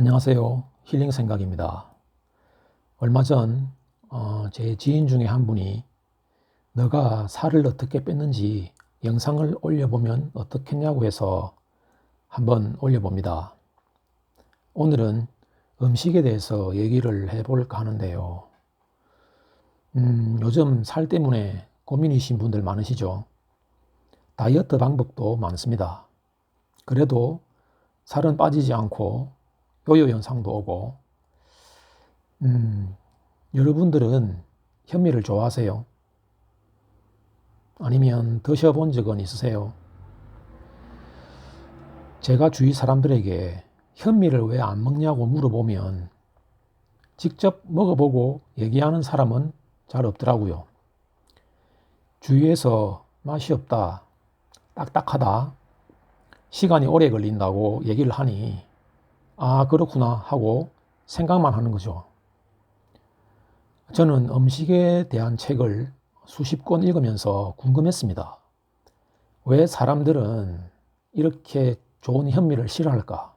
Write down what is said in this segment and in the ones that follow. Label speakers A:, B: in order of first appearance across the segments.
A: 안녕하세요. 힐링생각입니다. 얼마 전 제 지인 중에 한 분이 너가 살을 어떻게 뺐는지 영상을 올려보면 어떻겠냐고 해서 한번 올려봅니다. 오늘은 음식에 대해서 얘기를 해볼까 하는데요. 요즘 살 때문에 고민이신 분들 많으시죠? 다이어트 방법도 많습니다. 그래도 살은 빠지지 않고 요요 현상도 오고 여러분들은 현미를 좋아하세요? 아니면 드셔본 적은 있으세요? 제가 주위 사람들에게 현미를 왜 안 먹냐고 물어보면 직접 먹어보고 얘기하는 사람은 잘 없더라고요. 주위에서 맛이 없다, 딱딱하다, 시간이 오래 걸린다고 얘기를 하니 아, 그렇구나 하고 생각만 하는 거죠. 저는 음식에 대한 책을 수십 권 읽으면서 궁금했습니다. 왜 사람들은 이렇게 좋은 현미를 싫어할까?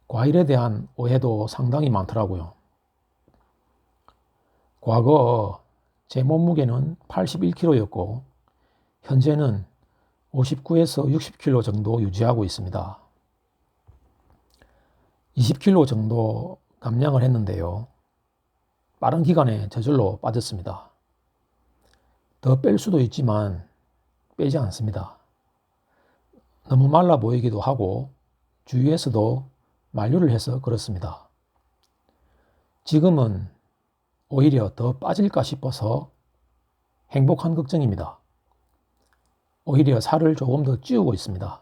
A: 과일에 대한 오해도 상당히 많더라고요. 과거 제 몸무게는 81kg였고 현재는 59에서 60kg 정도 유지하고 있습니다. 20kg 정도 감량을 했는데요. 빠른 기간에 저절로 빠졌습니다. 더 뺄 수도 있지만 빼지 않습니다. 너무 말라 보이기도 하고 주위에서도 만류를 해서 그렇습니다. 지금은 오히려 더 빠질까 싶어서 행복한 걱정입니다. 오히려 살을 조금 더 찌우고 있습니다.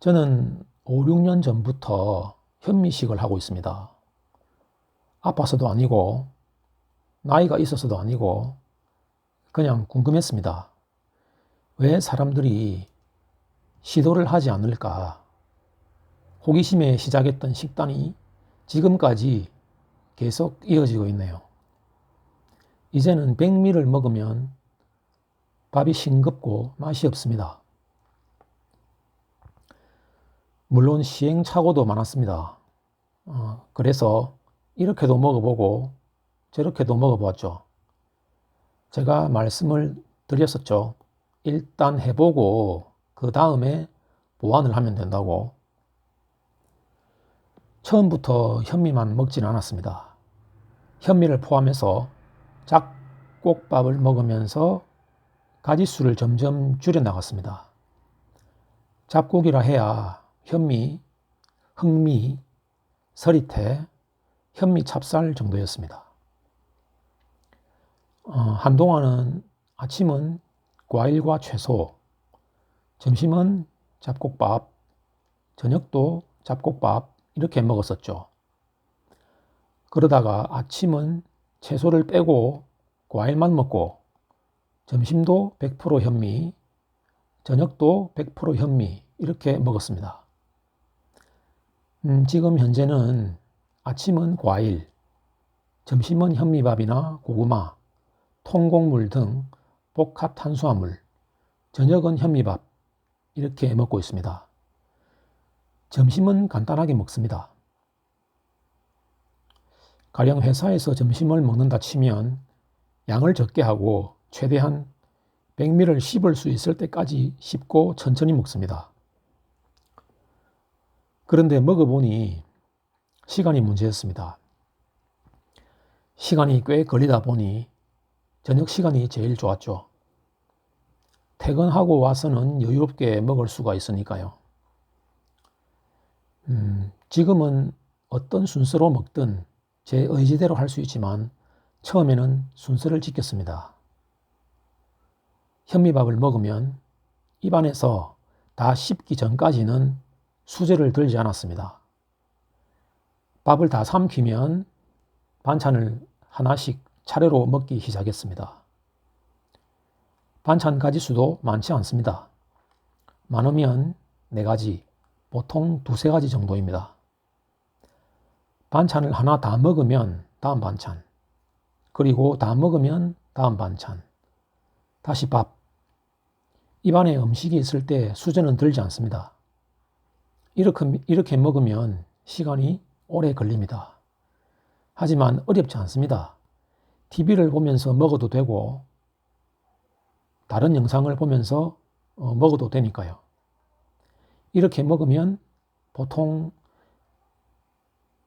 A: 저는 5, 6년 전부터 현미식을 하고 있습니다. 아파서도 아니고 나이가 있어서도 아니고 그냥 궁금했습니다. 왜 사람들이 시도를 하지 않을까? 호기심에 시작했던 식단이 지금까지 계속 이어지고 있네요. 이제는 백미를 먹으면 밥이 싱겁고 맛이 없습니다. 물론 시행착오도 많았습니다. 그래서 이렇게도 먹어보고 저렇게도 먹어보았죠. 제가 말씀을 드렸었죠. 일단 해보고 그 다음에 보완을 하면 된다고. 처음부터 현미만 먹진 않았습니다. 현미를 포함해서 잡곡밥을 먹으면서 가짓수를 점점 줄여나갔습니다. 잡곡이라 해야 현미, 흑미, 서리태, 현미 찹쌀 정도였습니다. 한동안은 아침은 과일과 채소, 점심은 잡곡밥, 저녁도 잡곡밥 이렇게 먹었었죠. 그러다가 아침은 채소를 빼고 과일만 먹고 점심도 100% 현미, 저녁도 100% 현미 이렇게 먹었습니다. 지금 현재는 아침은 과일, 점심은 현미밥이나 고구마, 통곡물 등 복합 탄수화물, 저녁은 현미밥 이렇게 먹고 있습니다. 점심은 간단하게 먹습니다. 가령 회사에서 점심을 먹는다 치면 양을 적게 하고 최대한 백미를 씹을 수 있을 때까지 씹고 천천히 먹습니다. 그런데 먹어보니 시간이 문제였습니다. 시간이 꽤 걸리다 보니 저녁 시간이 제일 좋았죠. 퇴근하고 와서는 여유롭게 먹을 수가 있으니까요. 지금은 어떤 순서로 먹든 제 의지대로 할 수 있지만 처음에는 순서를 지켰습니다. 현미밥을 먹으면 입안에서 다 씹기 전까지는 수저를 들지 않았습니다. 밥을 다 삼키면 반찬을 하나씩 차례로 먹기 시작했습니다. 반찬 가지수도 많지 않습니다. 많으면 4가지, 보통 2, 3가지 정도입니다. 반찬을 하나 다 먹으면 다음 반찬, 그리고 다 먹으면 다음 반찬, 다시 밥. 입안에 음식이 있을 때 수저는 들지 않습니다. 이렇게 먹으면 시간이 오래 걸립니다. 하지만 어렵지 않습니다. TV를 보면서 먹어도 되고 다른 영상을 보면서 먹어도 되니까요. 이렇게 먹으면 보통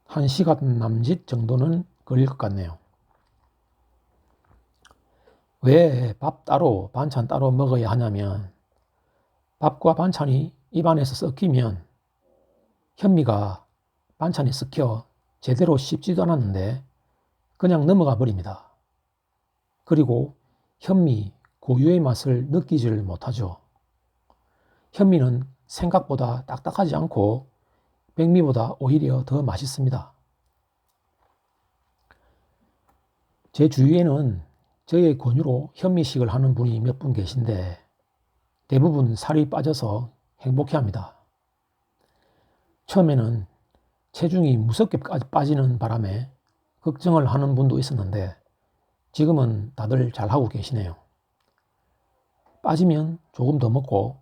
A: 1시간 남짓 정도는 걸릴 것 같네요. 왜 밥 따로 반찬 따로 먹어야 하냐면 밥과 반찬이 입안에서 섞이면 현미가 반찬에 섞여 제대로 씹지도 않았는데 그냥 넘어가 버립니다. 그리고 현미 고유의 맛을 느끼지를 못하죠. 현미는 생각보다 딱딱하지 않고 백미보다 오히려 더 맛있습니다. 제 주위에는 저의 권유로 현미식을 하는 분이 몇 분 계신데 대부분 살이 빠져서 행복해합니다. 처음에는 체중이 무섭게 빠지는 바람에 걱정을 하는 분도 있었는데 지금은 다들 잘하고 계시네요. 빠지면 조금 더 먹고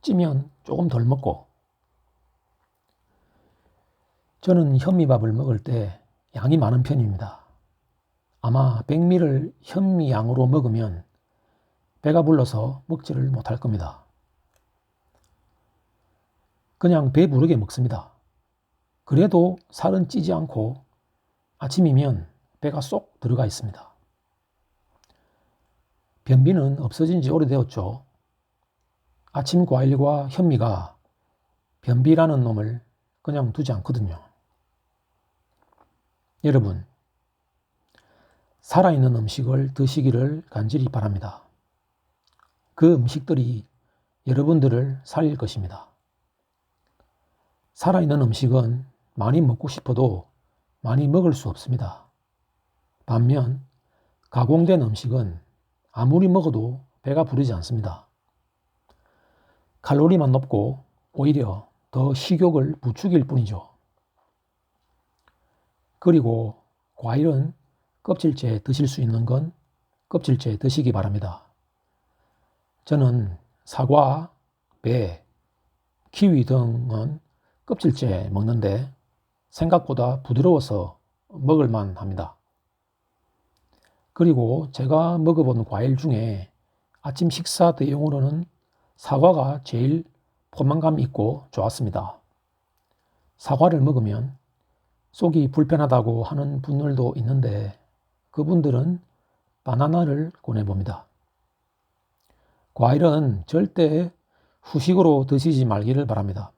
A: 찌면 조금 덜 먹고. 저는 현미밥을 먹을 때 양이 많은 편입니다. 아마 백미를 현미 양으로 먹으면 배가 불러서 먹지를 못할 겁니다. 그냥 배 부르게 먹습니다. 그래도 살은 찌지 않고 아침이면 배가 쏙 들어가 있습니다. 변비는 없어진 지 오래되었죠. 아침 과일과 현미가 변비라는 놈을 그냥 두지 않거든요. 여러분, 살아있는 음식을 드시기를 간절히 바랍니다. 그 음식들이 여러분들을 살릴 것입니다. 살아있는 음식은 많이 먹고 싶어도 많이 먹을 수 없습니다. 반면 가공된 음식은 아무리 먹어도 배가 부르지 않습니다. 칼로리만 높고 오히려 더 식욕을 부추길 뿐이죠. 그리고 과일은 껍질째 드실 수 있는 건 껍질째 드시기 바랍니다. 저는 사과, 배, 키위 등은 껍질째 먹는데 생각보다 부드러워서 먹을만 합니다. 그리고 제가 먹어본 과일 중에 아침 식사 대용으로는 사과가 제일 포만감 있고 좋았습니다. 사과를 먹으면 속이 불편하다고 하는 분들도 있는데 그분들은 바나나를 권해봅니다. 과일은 절대 후식으로 드시지 말기를 바랍니다.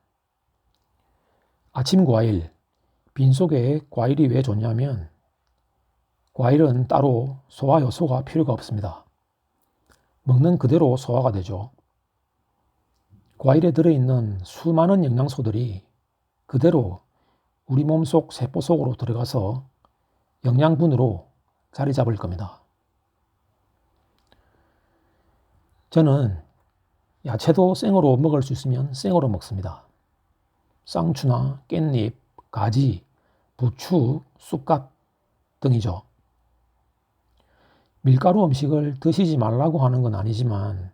A: 아침 과일, 빈속에 과일이 왜 좋냐면 과일은 따로 소화 요소가 필요가 없습니다. 먹는 그대로 소화가 되죠. 과일에 들어있는 수많은 영양소들이 그대로 우리 몸속 세포 속으로 들어가서 영양분으로 자리 잡을 겁니다. 저는 야채도 생으로 먹을 수 있으면 생으로 먹습니다. 쌍추나 깻잎, 가지, 부추, 쑥갓 등이죠. 밀가루 음식을 드시지 말라고 하는 건 아니지만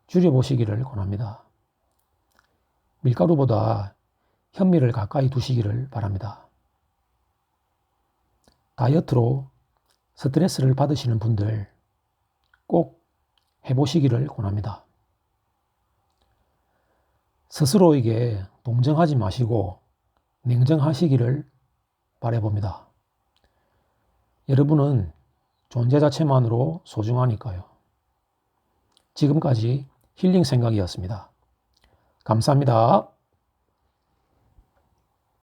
A: 줄여보시기를 권합니다. 밀가루보다 현미를 가까이 두시기를 바랍니다. 다이어트로 스트레스를 받으시는 분들 꼭 해보시기를 권합니다. 스스로에게 동정하지 마시고 냉정하시기를 바라봅니다. 여러분은 존재 자체만으로 소중하니까요. 지금까지 힐링 생각이었습니다. 감사합니다.